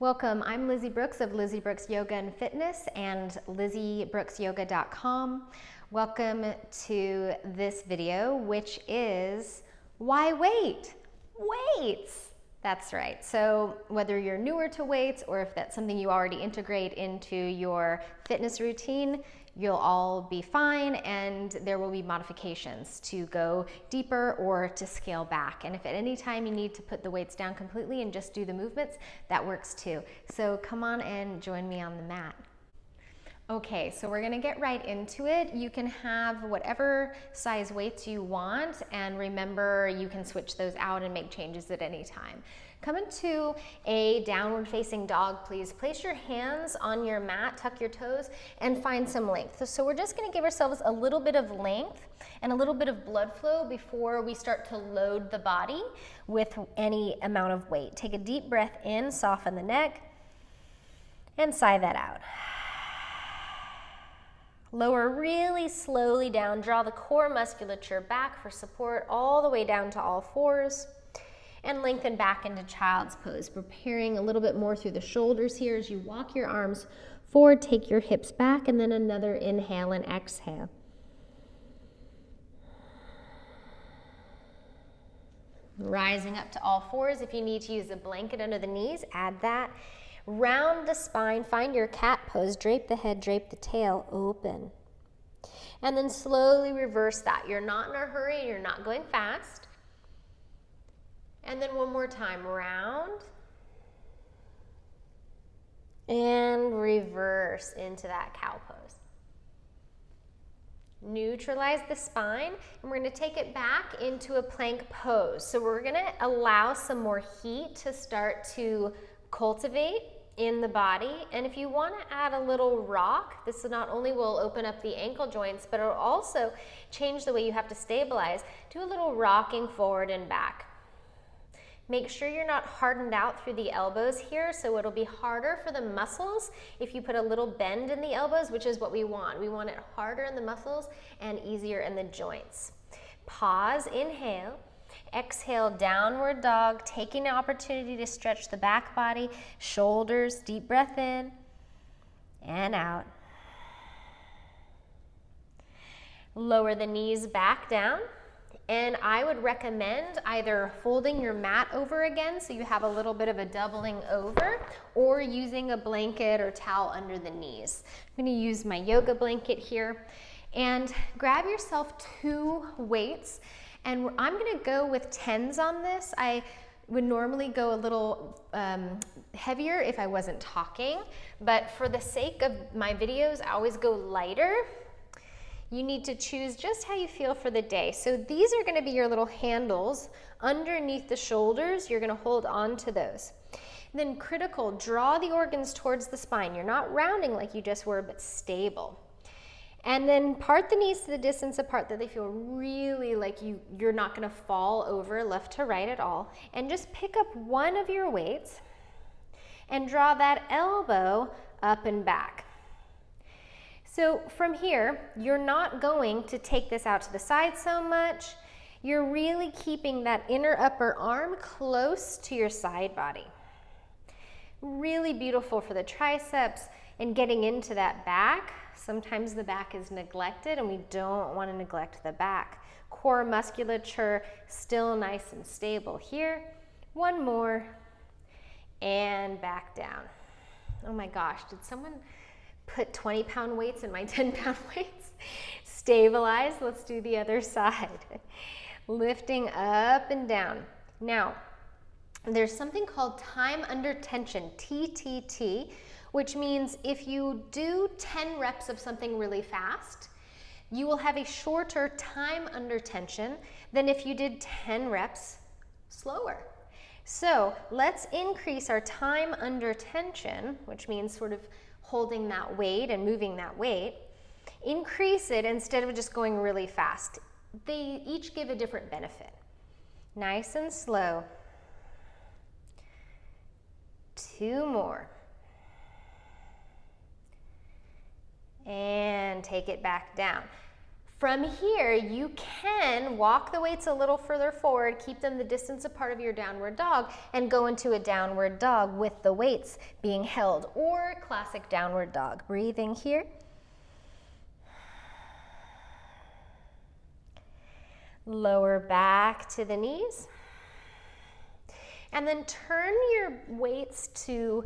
Welcome, I'm Lizzie Brooks of Lizzie Brooks Yoga and Fitness and LizzieBrooksYoga.com. Welcome to this video, which is why wait? Weights! That's right. So whether you're newer to weights or if that's something you already integrate into your fitness routine, you'll all be fine, and there will be modifications to go deeper or to scale back. And if at any time you need to put the weights down completely and just do the movements, that works too. So come on and join me on the mat. Okay, so we're gonna get right into it. You can have whatever size weights you want, and remember, you can switch those out and make changes at any time. Come into a downward facing dog, please. Place your hands on your mat, tuck your toes, and find some length. So we're just gonna give ourselves a little bit of length and a little bit of blood flow before we start to load the body with any amount of weight. Take a deep breath in, soften the neck, and sigh that out. Lower really slowly down, draw the core musculature back for support all the way down to all fours, and lengthen back into child's pose, preparing a little bit more through the shoulders here as you walk your arms forward, take your hips back, and then another inhale and exhale. Rising up to all fours. If you need to use a blanket under the knees, add that. Round the spine, find your cat pose, drape the head, drape the tail, open. And then slowly reverse that. You're not in a hurry, you're not going fast. And then one more time, round. And reverse into that cow pose. Neutralize the spine, and we're gonna take it back into a plank pose. So we're gonna allow some more heat to start to cultivate in the body, and if you want to add a little rock, this not only will open up the ankle joints, but it'll also change the way you have to stabilize. Do a little rocking forward and back. Make sure you're not hardened out through the elbows here, so it'll be harder for the muscles if you put a little bend in the elbows, which is what we want. We want it harder in the muscles and easier in the joints. Pause, inhale. Exhale, downward dog, taking the opportunity to stretch the back body, shoulders, deep breath in and out. Lower the knees back down, and I would recommend either folding your mat over again so you have a little bit of a doubling over, or using a blanket or towel under the knees. I'm going to use my yoga blanket here, and grab yourself 2 weights. And I'm gonna go with 10s on this. I would normally go a little heavier if I wasn't talking, but for the sake of my videos, I always go lighter. You need to choose just how you feel for the day. So these are gonna be your little handles underneath the shoulders. You're gonna hold on to those. Then critical, draw the organs towards the spine. You're not rounding like you just were, but stable. And then part the knees to the distance apart that they feel really like you're not gonna fall over left to right at all. And just pick up one of your weights and draw that elbow up and back. So from here, you're not going to take this out to the side so much. You're really keeping that inner upper arm close to your side body. Really beautiful for the triceps and getting into that back. Sometimes the back is neglected, and we don't want to neglect the back. Core musculature still nice and stable here. One more, and back down. Oh my gosh, did someone put 20-pound weights in my 10-pound weights? Stabilize, let's do the other side. Lifting up and down. Now, there's something called time under tension, TTT, which means if you do 10 reps of something really fast, you will have a shorter time under tension than if you did 10 reps slower. So let's increase our time under tension, which means sort of holding that weight and moving that weight. Increase it instead of just going really fast. They each give a different benefit. Nice and slow. 2 more. And take it back down. From here, you can walk the weights a little further forward, keep them the distance apart of your downward dog, and go into a downward dog with the weights being held, or classic downward dog. Breathing here. Lower back to the knees. And then turn your weights to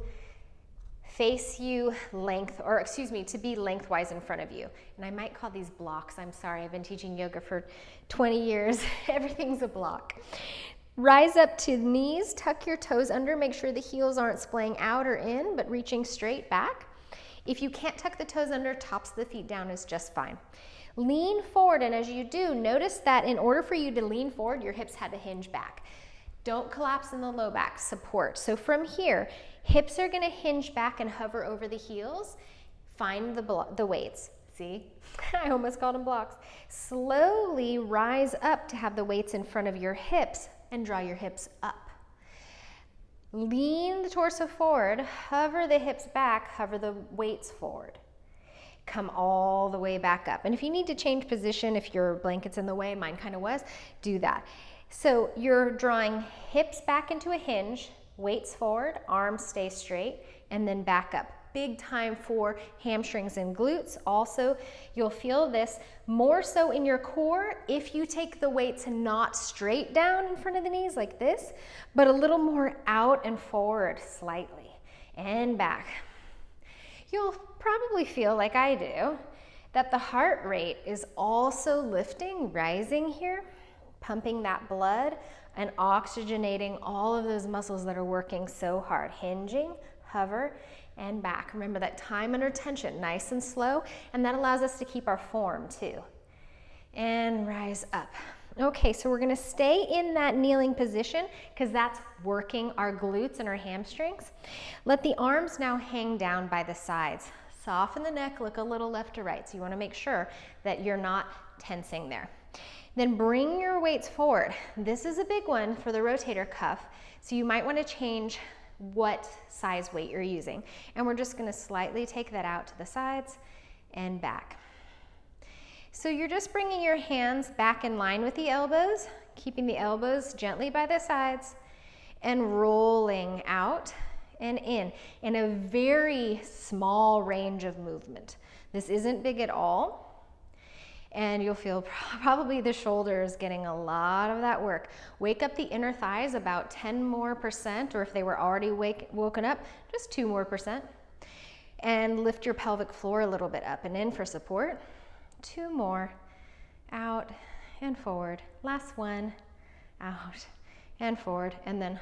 face you to be lengthwise in front of you. And I might call these blocks. I'm sorry, I've been teaching yoga for 20 years. Everything's a block. Rise up to the knees, tuck your toes under, make sure the heels aren't splaying out or in, but reaching straight back. If you can't tuck the toes under, tops of the feet down is just fine. Lean forward, and as you do, notice that in order for you to lean forward, your hips had to hinge back. Don't collapse in the low back, support. So from here, hips are gonna hinge back and hover over the heels. Find the weights. See, I almost called them blocks. Slowly rise up to have the weights in front of your hips and draw your hips up. Lean the torso forward, hover the hips back, hover the weights forward. Come all the way back up. And if you need to change position, if your blanket's in the way, mine kind of was, do that. So you're drawing hips back into a hinge, weights forward, arms stay straight, and then back up. Big time for hamstrings and glutes. Also, you'll feel this more so in your core if you take the weights not straight down in front of the knees like this, but a little more out and forward slightly, and back. You'll probably feel like I do, that the heart rate is also lifting, rising here, pumping that blood and oxygenating all of those muscles that are working so hard. Hinging, hover, and back. Remember that time under tension, nice and slow, and that allows us to keep our form too. And rise up. Okay, so we're gonna stay in that kneeling position because that's working our glutes and our hamstrings. Let the arms now hang down by the sides. Soften the neck, look a little left to right. So you wanna make sure that you're not tensing there. Then bring your weights forward. This is a big one for the rotator cuff, so you might want to change what size weight you're using. And we're just going to slightly take that out to the sides and back. So you're just bringing your hands back in line with the elbows, keeping the elbows gently by the sides, and rolling out and in a very small range of movement. This isn't big at all. And you'll feel probably the shoulders getting a lot of that work. Wake up the inner thighs about 10% more, or if they were already woken up, just 2% more. And lift your pelvic floor a little bit up and in for support. 2 more, out and forward. Last one, out and forward. And then,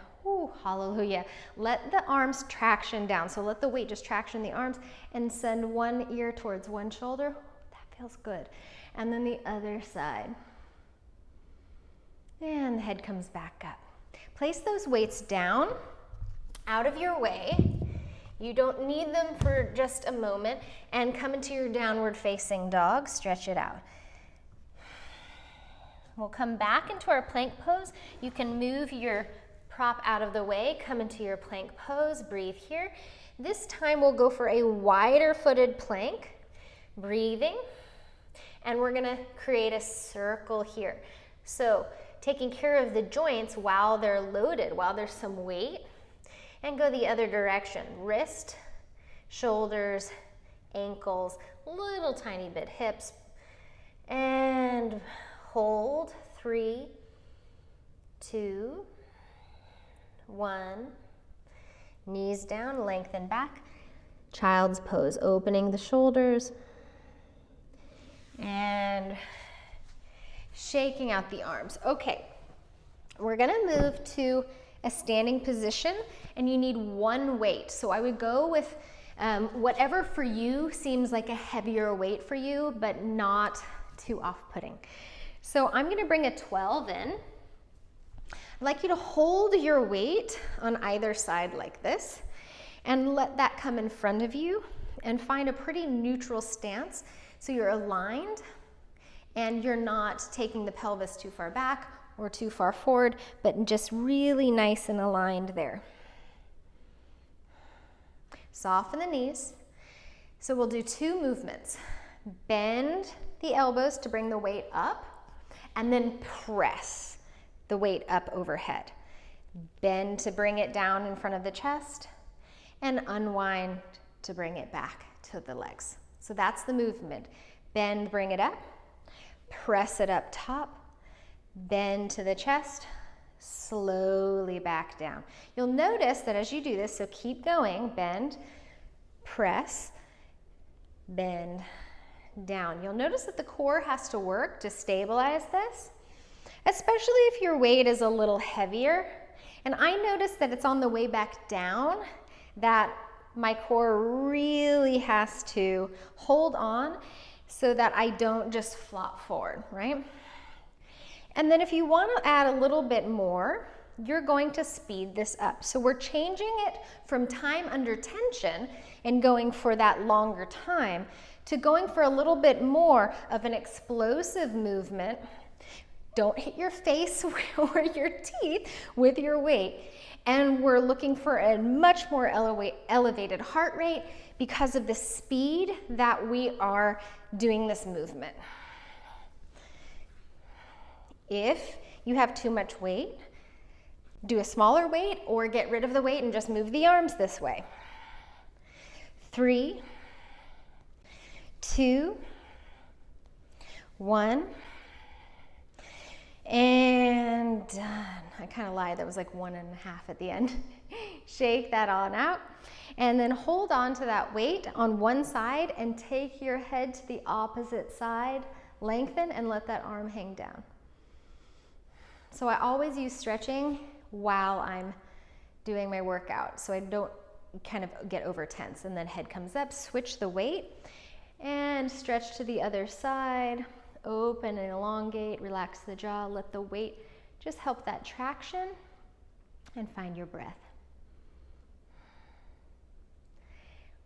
hallelujah. Let the arms traction down. So let the weight just traction the arms and send one ear towards one shoulder. That feels good. And then the other side. And the head comes back up. Place those weights down, out of your way. You don't need them for just a moment. And come into your downward facing dog. Stretch it out. We'll come back into our plank pose. You can move your prop out of the way. Come into your plank pose. Breathe here. This time we'll go for a wider footed plank. Breathing. And we're gonna create a circle here. So taking care of the joints while they're loaded, while there's some weight, and go the other direction. Wrist, shoulders, ankles, little tiny bit hips, and hold. 3, 2, 1. Knees down, lengthen back. Child's pose, opening the shoulders, and shaking out the arms. Okay, we're gonna move to a standing position, and you need one weight. So I would go with whatever for you seems like a heavier weight for you, but not too off-putting. So I'm gonna bring a 12 in. I'd like you to hold your weight on either side like this, and let that come in front of you, and find a pretty neutral stance. So you're aligned and you're not taking the pelvis too far back or too far forward, but just really nice and aligned there. Soften the knees. So we'll do 2 movements. bend the elbows to bring the weight up, and then press the weight up overhead. Bend to bring it down in front of the chest, and unwind to bring it back to the legs. So that's the movement. Bend, bring it up, press it up top, bend to the chest, slowly back down. You'll notice that as you do this, so keep going, bend, press, bend, down. You'll notice that the core has to work to stabilize this, especially if your weight is a little heavier. And I notice that it's on the way back down that my core really has to hold on so that I don't just flop forward, right? And then if you want to add a little bit more, you're going to speed this up. So we're changing it from time under tension and going for that longer time to going for a little bit more of an explosive movement. Don't hit your face or your teeth with your weight. And we're looking for a much more elevated heart rate because of the speed that we are doing this movement. If you have too much weight, do a smaller weight or get rid of the weight and just move the arms this way. 3, 2, 1, and done. I kind of lied, that was like 1.5 at the end. Shake that on out, and then hold on to that weight on one side and take your head to the opposite side, lengthen, and let that arm hang down. So I always use stretching while I'm doing my workout, so I don't kind of get over tense. And then head comes up, switch the weight, and stretch to the other side. Open and elongate, relax the jaw, let the weight just help that traction, and find your breath.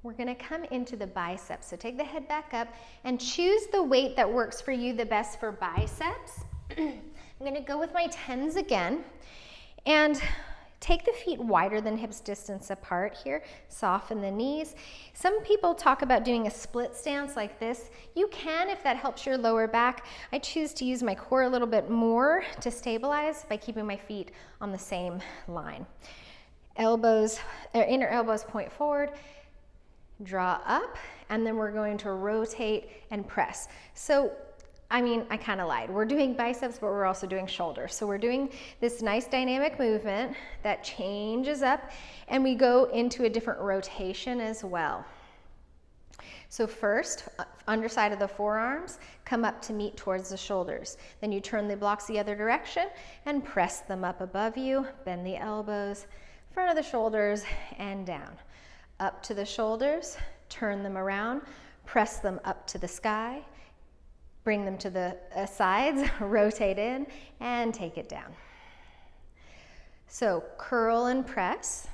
We're going to come into the biceps. So take the head back up and choose the weight that works for you the best for biceps. I'm going to go with my 10s again, and take the feet wider than hips distance apart here. Soften the knees. Some people talk about doing a split stance like this. You can if that helps your lower back. I choose to use my core a little bit more to stabilize by keeping my feet on the same line. Elbows, inner elbows point forward, draw up, and then we're going to rotate and press. So I kind of lied. We're doing biceps, but we're also doing shoulders. So we're doing this nice dynamic movement that changes up, and we go into a different rotation as well. So first, underside of the forearms, come up to meet towards the shoulders. Then you turn the blocks the other direction and press them up above you. Bend the elbows, front of the shoulders, and down. Up to the shoulders, turn them around, press them up to the sky. Bring them to the sides, rotate in, and take it down. So curl and press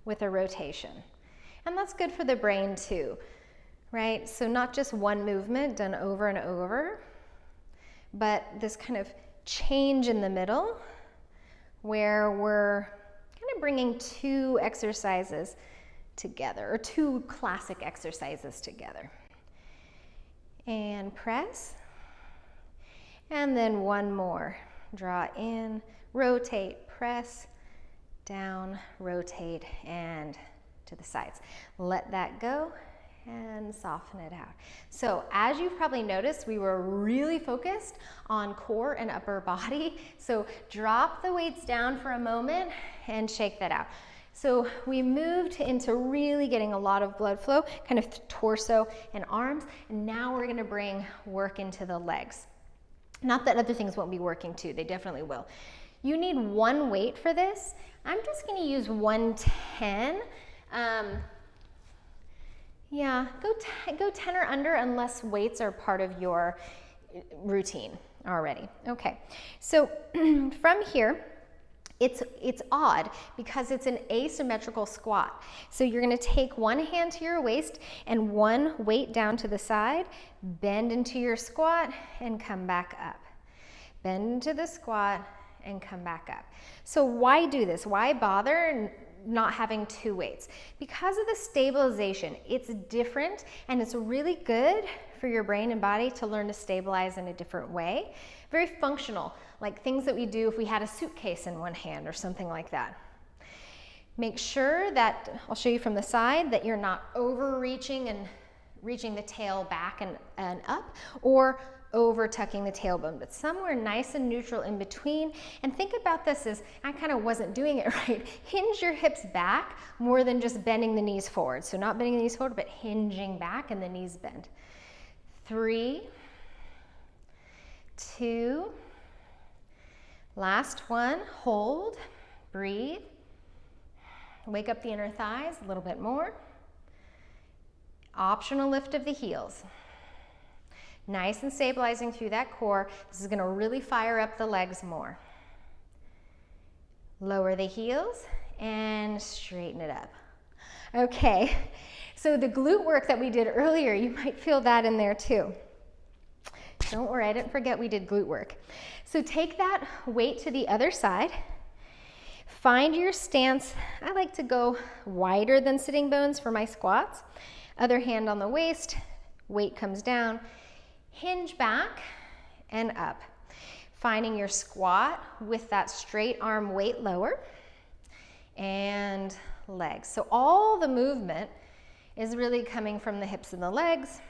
with a rotation. And that's good for the brain too, right? So not just one movement done over and over, but this kind of change in the middle where we're kind of bringing two exercises together, or two classic exercises together. And press, and then one more. Draw in, rotate, press, down, rotate, and to the sides. Let that go and soften it out. So as you've probably noticed, we were really focused on core and upper body. So drop the weights down for a moment and shake that out. So we moved into really getting a lot of blood flow, kind of torso and arms, and now we're gonna bring work into the legs. Not that other things won't be working too, they definitely will. You need one weight for this. I'm just gonna use 110. Go 10 or under unless weights are part of your routine already. Okay, so from here, it's odd because it's an asymmetrical squat. So you're gonna take one hand to your waist and one weight down to the side, bend into your squat and come back up. Bend into the squat and come back up. So why do this? Why bother not having two weights. Because of the stabilization, it's different, and it's really good for your brain and body to learn to stabilize in a different way. Very functional, like things that we do if we had a suitcase in one hand or something like that. Make sure that, I'll show you from the side, that you're not overreaching and reaching the tail back and up, or over tucking the tailbone, but somewhere nice and neutral in between. And think about this as, I kind of wasn't doing it right. Hinge your hips back more than just bending the knees forward. So not bending the knees forward, but hinging back and the knees bend. 3, 2, last one, hold, breathe. Wake up the inner thighs a little bit more. Optional lift of the heels. Nice and stabilizing through that core. This is going to really fire up the legs more. Lower the heels and straighten it up. Okay, so the glute work that we did earlier, you might feel that in there too. Don't worry, I didn't forget we did glute work. So take that weight to the other side. Find your stance. I like to go wider than sitting bones for my squats. Other hand on the waist, weight comes down. Hinge back and up. Finding your squat with that straight arm weight lower and legs. So all the movement is really coming from the hips and the legs,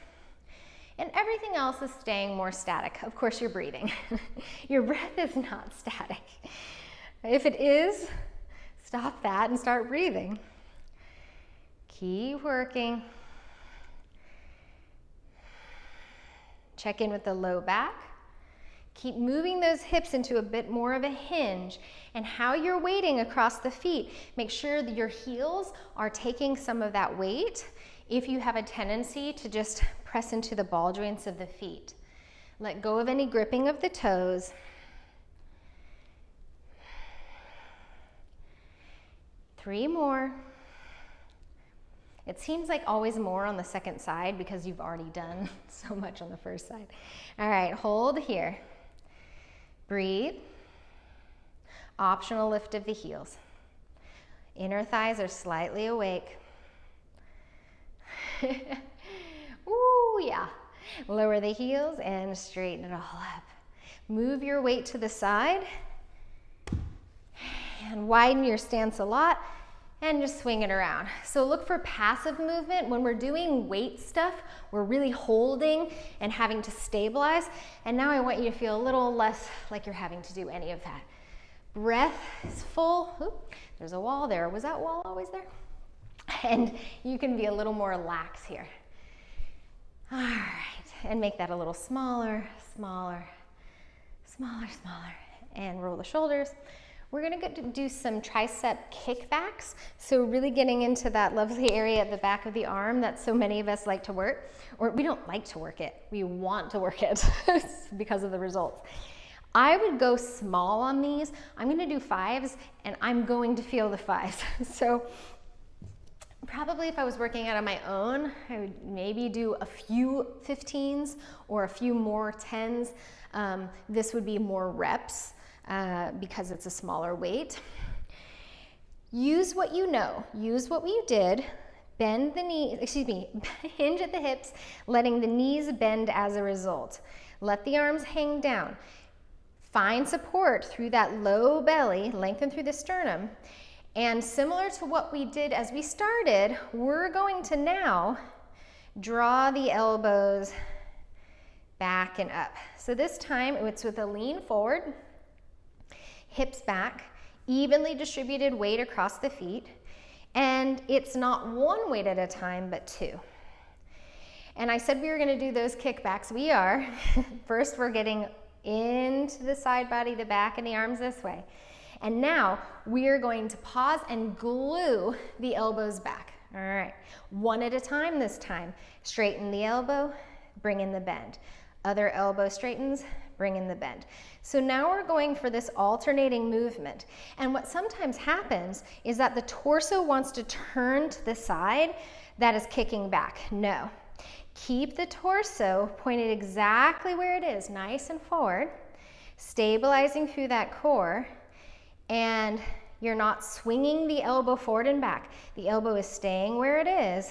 and everything else is staying more static. Of course, you're breathing. Your breath is not static. If it is, stop that and start breathing. Keep working. Check in with the low back. Keep moving those hips into a bit more of a hinge, and how you're weighting across the feet, make sure that your heels are taking some of that weight if you have a tendency to just press into the ball joints of the feet. Let go of any gripping of the toes. Three more. It seems like always more on the second side because you've already done so much on the first side. All right, hold here. Breathe. Optional lift of the heels. Inner thighs are slightly awake. Ooh, yeah. Lower the heels and straighten it all up. Move your weight to the side and widen your stance a lot. And just swing it around. So look for passive movement. When we're doing weight stuff, we're really holding and having to stabilize. And now I want you to feel a little less like you're having to do any of that. Breath is full. Oop, there's a wall there. Was that wall always there? And you can be a little more lax here. All right, and make that a little smaller, smaller, smaller, smaller. And roll the shoulders. We're going to get to do some tricep kickbacks. So really getting into that lovely area at the back of the arm that so many of us like to work. Or we don't like to work it, we want to work it because of the results. I would go small on these. I'm going to do 5s, and I'm going to feel the 5s. So probably if I was working out on my own, I would maybe do a few 15s or a few more 10s. This would be more reps. Because it's a smaller weight. Use what you know, use what you did, bend the knee, hinge at the hips, letting the knees bend as a result. Let the arms hang down. Find support through that low belly, lengthen through the sternum, and similar to what we did as we started, we're going to now draw the elbows back and up. So this time it's with a lean forward, hips back, evenly distributed weight across the feet, and it's not one weight at a time, but 2. And I said we were going to do those kickbacks. We are. First, we're getting into the side body, the back, and the arms this way. And now we are going to pause and glue the elbows back. All right, one at a time this time. Straighten the elbow, bring in the bend. Other elbow straightens, bring in the bend. So now we're going for this alternating movement. And what sometimes happens is that the torso wants to turn to the side that is kicking back. No. Keep the torso pointed exactly where it is, nice and forward, stabilizing through that core, and You're not swinging the elbow forward and back. The elbow is staying where it is,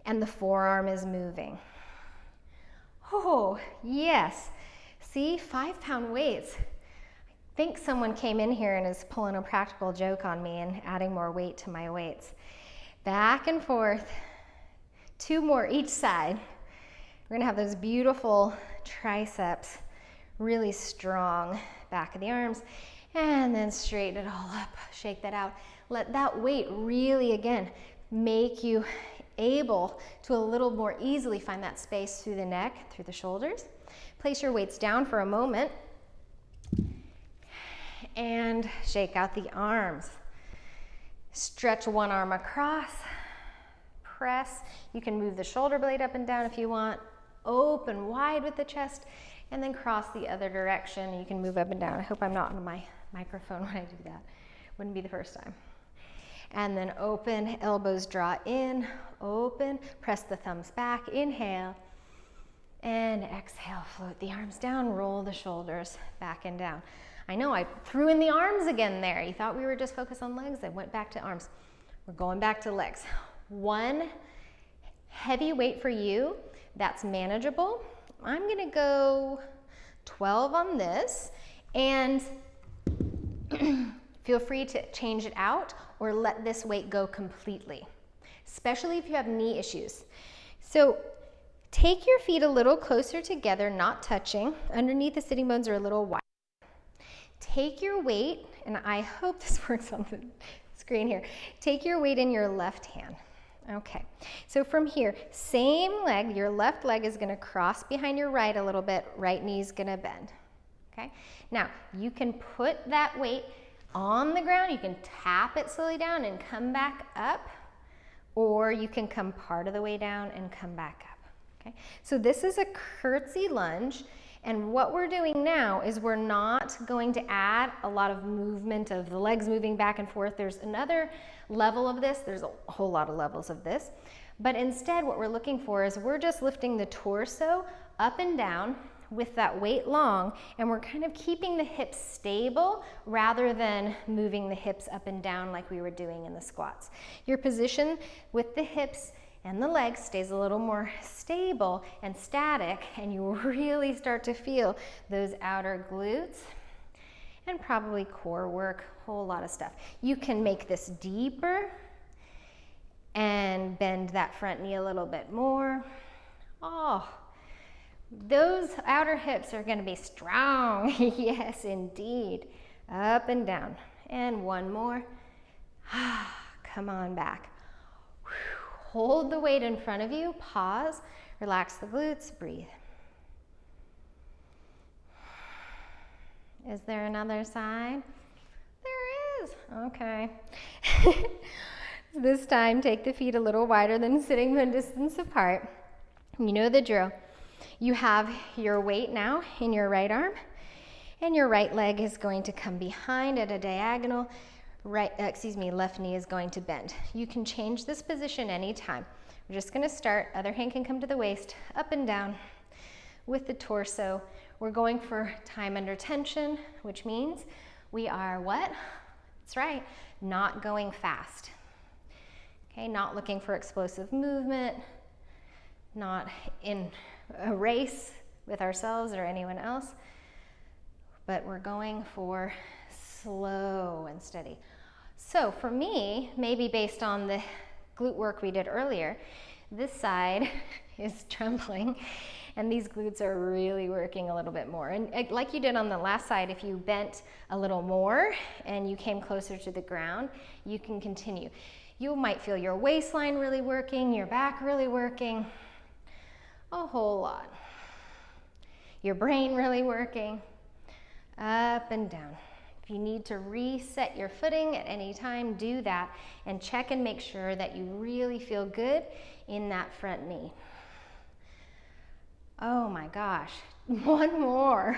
and the forearm is moving. Oh, yes. See, 5-pound weights. I think someone came in here and is pulling a practical joke on me and adding more weight to my weights. Back and forth, 2 more each side. We're gonna have those beautiful triceps, really strong back of the arms, and then straighten it all up, shake that out. Let that weight really, again, make you able to a little more easily find that space through the neck, through the shoulders. Place your weights down for a moment and shake out the arms. Stretch one arm across, press. You can move the shoulder blade up and down if you want. Open wide with the chest, and then cross the other direction. You can move up and down. I hope I'm not on my microphone when I do that. Wouldn't be the first time. And then open, elbows draw in, open, press the thumbs back, inhale, and exhale, float the arms down, roll the shoulders back and down. I know I threw in the arms again there. You thought we were just focused on legs. I went back to arms. We're going back to legs. One heavy weight for you that's manageable. I'm gonna go 12 on this, and feel free to change it out or let this weight go completely, especially if you have knee issues. So take your feet a little closer together, not touching. Underneath the sitting bones are a little wide. Take your weight, and I hope this works on the screen here. Take your weight in your left hand. Okay, so from here, same leg, your left leg is gonna cross behind your right a little bit, right knee's gonna bend, okay? Now, you can put that weight on the ground, you can tap it slowly down and come back up, or you can come part of the way down and come back up, okay? So this is a curtsy lunge, and what we're doing now is we're not going to add a lot of movement of the legs moving back and forth. There's another level of this, there's a whole lot of levels of this, but instead what we're looking for is we're just lifting the torso up and down with that weight long, and we're kind of keeping the hips stable rather than moving the hips up and down like we were doing in the squats. Your position with the hips and the legs stays a little more stable and static, and you really start to feel those outer glutes and probably core work, whole lot of stuff. You can make this deeper and bend that front knee a little bit more. Oh, those outer hips are gonna be strong. Yes, indeed. Up and down. And one more. Come on back. Hold the weight in front of you, pause, relax the glutes, breathe. Is there another side? There is, okay. This time, take the feet a little wider than sitting bone distance apart. You know the drill. You have your weight now in your right arm, and your right leg is going to come behind at a diagonal. Left knee is going to bend. You can change this position anytime. We're just gonna start, other hand can come to the waist, up and down with the torso. We're going for time under tension, which means we are what? That's right, not going fast. Okay, not looking for explosive movement, not in a race with ourselves or anyone else, but we're going for slow and steady. So for me, maybe based on the glute work we did earlier, this side is trembling and these glutes are really working a little bit more. And like you did on the last side, if you bent a little more and you came closer to the ground, you can continue. You might feel your waistline really working, your back really working, a whole lot. Your brain really working, up and down. If you need to reset your footing at any time, do that and check and make sure that you really feel good in that front knee. Oh my gosh, one more.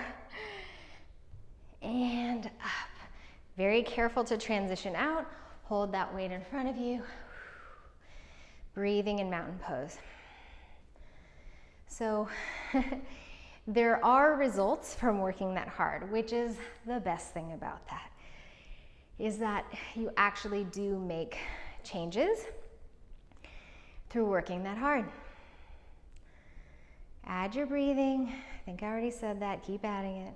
And up. Very careful to transition out. Hold that weight in front of you. Breathing in mountain pose. So there are results from working that hard, which is the best thing about that. is that you actually do make changes through working that hard. Add your breathing. I think I already said that. Keep adding it.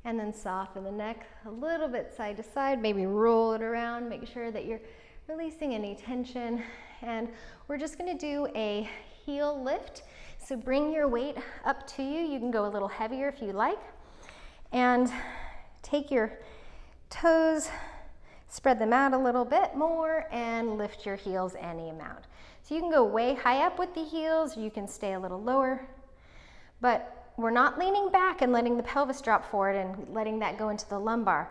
And then soften the neck a little bit side to side, maybe roll it around, make sure that you're releasing any tension. And we're just gonna do a heel lift. So bring your weight up to you. You can go a little heavier if you like. And take your toes, spread them out a little bit more, and lift your heels any amount. So you can go way high up with the heels, you can stay a little lower, but we're not leaning back and letting the pelvis drop forward and letting that go into the lumbar.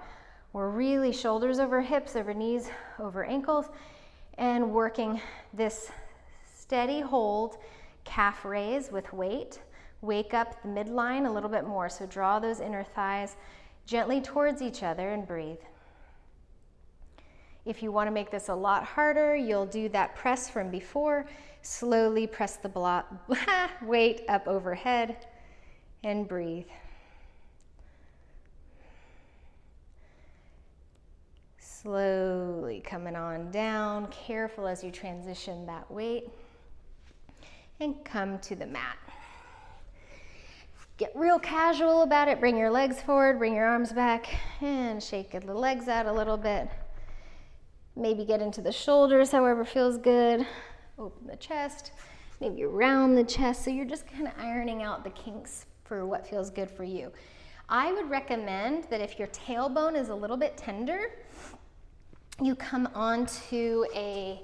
We're really shoulders over hips, over knees, over ankles, and working this steady hold, calf raise with weight. Wake up the midline a little bit more, so draw those inner thighs gently towards each other and breathe. If you want to make this a lot harder, you'll do that press from before. Slowly press the weight up overhead and breathe. Slowly coming on down, careful as you transition that weight, and come to the mat. Get real casual about it. Bring your legs forward, bring your arms back, and shake the legs out a little bit. Maybe get into the shoulders, however feels good. Open the chest, maybe round the chest. So you're just kind of ironing out the kinks for what feels good for you. I would recommend that if your tailbone is a little bit tender, you come onto a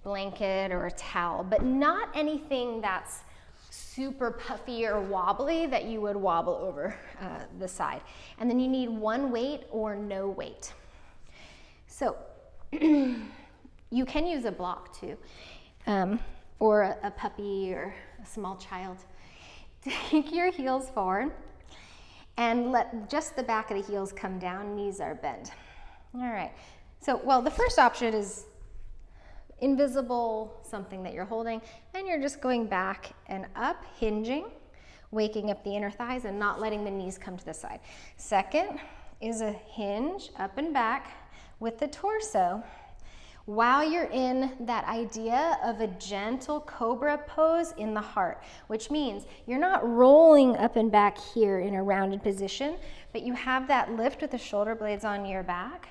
blanket or a towel, but not anything that's super puffy or wobbly that you would wobble over the side. And then you need one weight or no weight. So you can use a block too, or a puppy or a small child. Take your heels forward and let just the back of the heels come down, knees are bent. All right, so, well, the first option is invisible, something that you're holding, and you're just going back and up, hinging, waking up the inner thighs and not letting the knees come to the side. Second is a hinge up and back with the torso while you're in that idea of a gentle cobra pose in the heart, which means you're not rolling up and back here in a rounded position, but you have that lift with the shoulder blades on your back,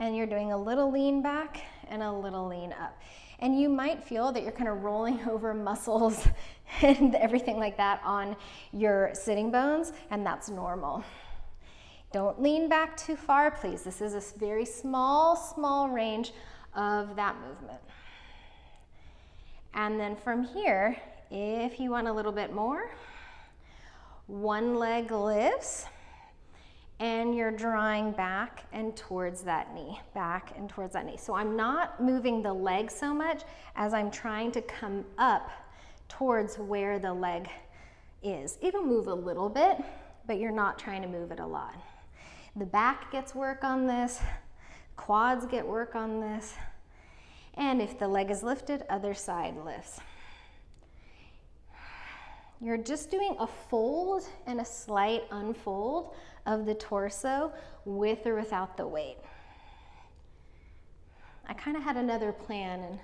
and you're doing a little lean back and a little lean up. And you might feel that you're kind of rolling over muscles and everything like that on your sitting bones, and that's normal. Don't lean back too far, please. This is a very small range of that movement. And then from here, if you want a little bit more, one leg lifts and you're drawing back and towards that knee, back and towards that knee. So I'm not moving the leg so much as I'm trying to come up towards where the leg is. It'll move a little bit, but you're not trying to move it a lot. The back gets work on this, quads get work on this, and if the leg is lifted, other side lifts. You're just doing a fold and a slight unfold of the torso with or without the weight. I kind of had another plan and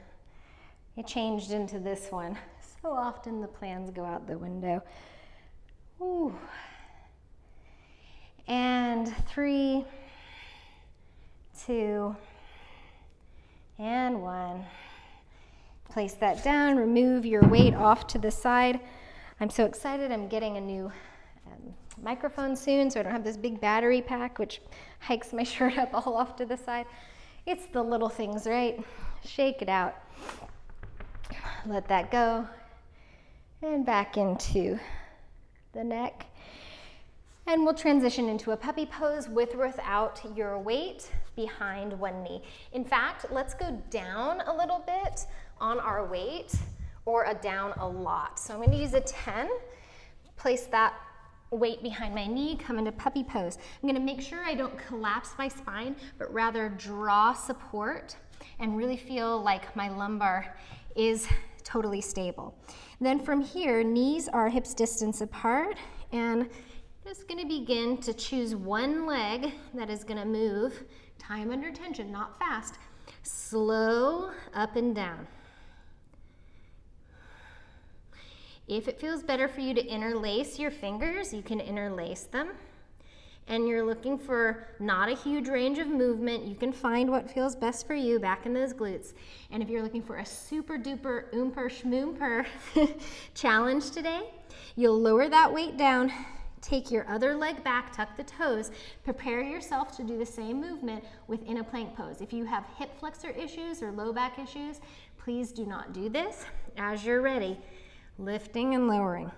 it changed into this one. So often the plans go out the window. Ooh. And 3, 2, and 1. Place that down, remove your weight off to the side. I'm so excited, I'm getting a new microphone soon, so I don't have this big battery pack, which hikes my shirt up all off to the side. It's the little things, right? Shake it out. Let that go. And back into the neck. And we'll transition into a puppy pose with or without your weight behind one knee. In fact, let's go down a little bit on our weight, or a down a lot. So I'm going to use a 10, place that weight behind my knee, come into puppy pose. I'm going to make sure I don't collapse my spine, but rather draw support and really feel like my lumbar is totally stable. Then from here, knees are hips distance apart, and just gonna begin to choose one leg that is gonna move, time under tension, not fast, slow up and down. If it feels better for you to interlace your fingers, you can interlace them. And you're looking for not a huge range of movement, you can find what feels best for you back in those glutes. And if you're looking for a super duper oomper schmoomper challenge today, you'll lower that weight down, take your other leg back, tuck the toes, prepare yourself to do the same movement within a plank pose. If you have hip flexor issues or low back issues, please do not do this. As you're ready, lifting and lowering.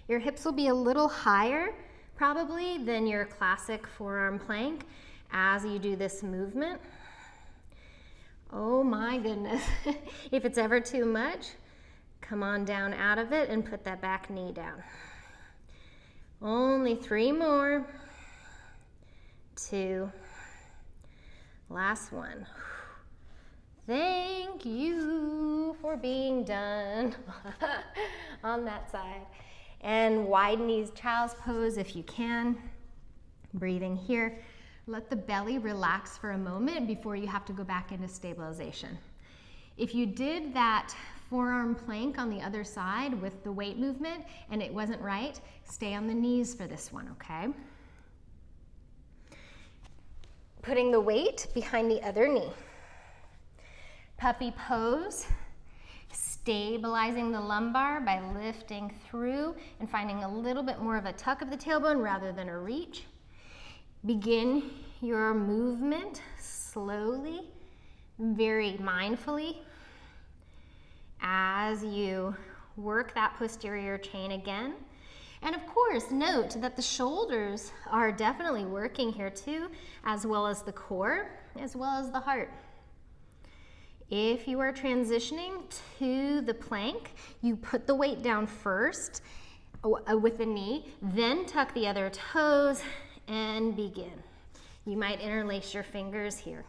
Your hips will be a little higher probably than your classic forearm plank as you do this movement. Oh my goodness. If it's ever too much, come on down out of it and put that back knee down. Only 3 more. 2. Last one. Thank you for being done on that side. And wide knees, child's pose if you can. Breathing here. Let the belly relax for a moment before you have to go back into stabilization. If you did that forearm plank on the other side with the weight movement and it wasn't right, stay on the knees for this one, okay? Putting the weight behind the other knee. Puppy pose, stabilizing the lumbar by lifting through and finding a little bit more of a tuck of the tailbone rather than a reach. Begin your movement slowly, very mindfully, as you work that posterior chain again. And of course, note that the shoulders are definitely working here too, as well as the core, as well as the heart. If you are transitioning to the plank, you put the weight down first with the knee, then tuck the other toes and begin. You might interlace your fingers here.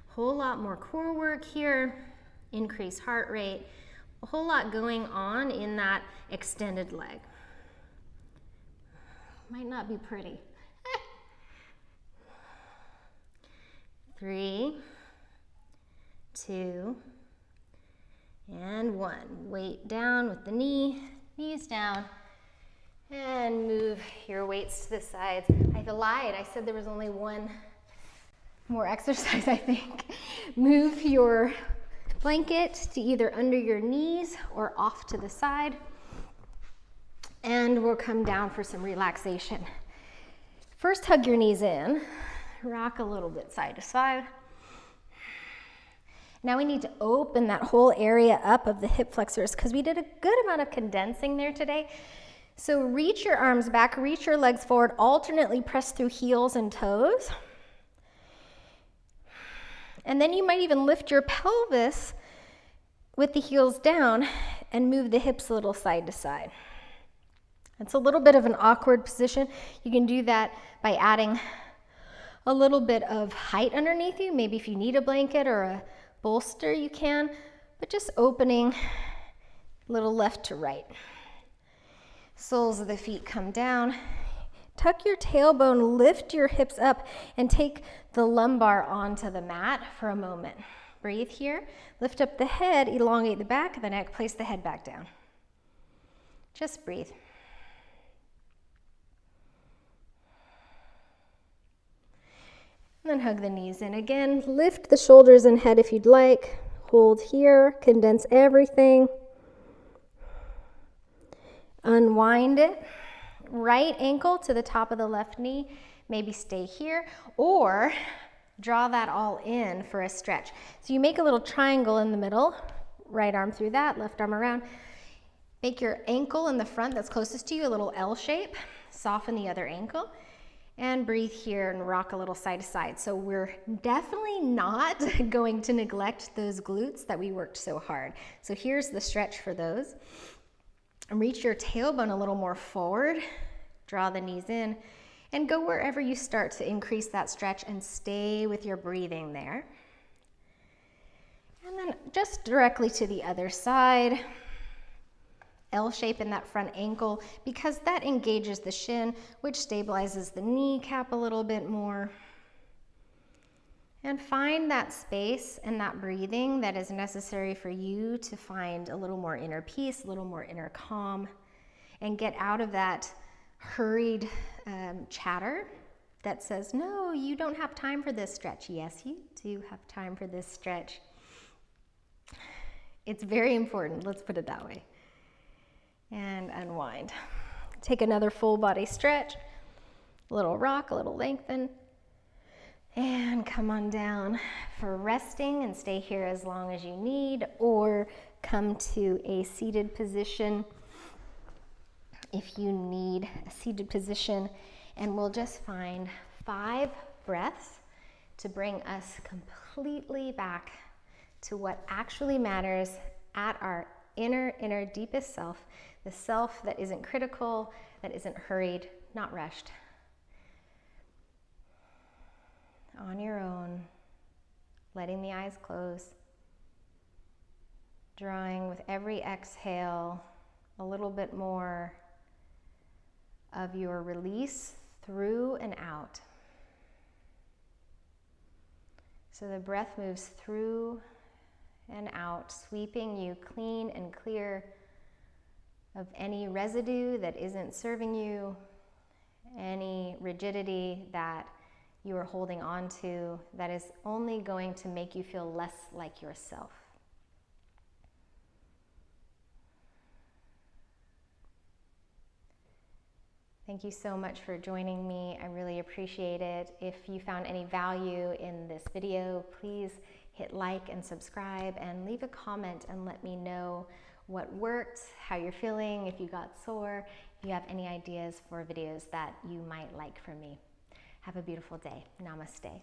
Whole lot more core work here, increase heart rate, a whole lot going on in that extended leg. Might not be pretty. 3, 2, and 1. Weight down with the knees down, and move your weights to the sides. I lied, I said there was only one more exercise, I think. Move your blanket to either under your knees or off to the side, and we'll come down for some relaxation. First, hug your knees in. Rock a little bit side to side. Now we need to open that whole area up of the hip flexors because we did a good amount of condensing there today. So reach your arms back, reach your legs forward, alternately press through heels and toes. And then you might even lift your pelvis with the heels down and move the hips a little side to side. It's a little bit of an awkward position. You can do that by adding a little bit of height underneath you. Maybe if you need a blanket or a bolster, you can, but just opening a little left to right. Soles of the feet come down. Tuck your tailbone, lift your hips up, and take the lumbar onto the mat for a moment. Breathe here. Lift up the head, elongate the back of the neck, place the head back down. Just breathe. And then hug the knees in again. Lift the shoulders and head if you'd like. Hold here. Condense everything. Unwind it. Right ankle to the top of the left knee. Maybe stay here or draw that all in for a stretch. So you make a little triangle in the middle. Right arm through that, left arm around. Make your ankle in the front that's closest to you a little L shape. Soften the other ankle. And breathe here and rock a little side to side. So we're definitely not going to neglect those glutes that we worked so hard. So here's the stretch for those. And reach your tailbone a little more forward. Draw the knees in and go wherever you start to increase that stretch and stay with your breathing there. And then just directly to the other side. L shape in that front ankle, because that engages the shin, which stabilizes the kneecap a little bit more. And find that space and that breathing that is necessary for you to find a little more inner peace, a little more inner calm, and get out of that hurried chatter that says, no, you don't have time for this stretch. Yes, you do have time for this stretch. It's very important, let's put it that way. And unwind. Take another full body stretch, a little rock, a little lengthen, and come on down for resting and stay here as long as you need, or come to a seated position if you need a seated position, and we'll just find 5 breaths to bring us completely back to what actually matters at our inner deepest self, the self that isn't critical, that isn't hurried, not rushed. On your own, letting the eyes close, drawing with every exhale a little bit more of your release through and out. So the breath moves through and out, sweeping you clean and clear of any residue that isn't serving you, any rigidity that you are holding on to that is only going to make you feel less like yourself. Thank you so much for joining me. I really appreciate it. If you found any value in this video, please hit like and subscribe and leave a comment and let me know what worked, how you're feeling, if you got sore, if you have any ideas for videos that you might like from me. Have a beautiful day. Namaste.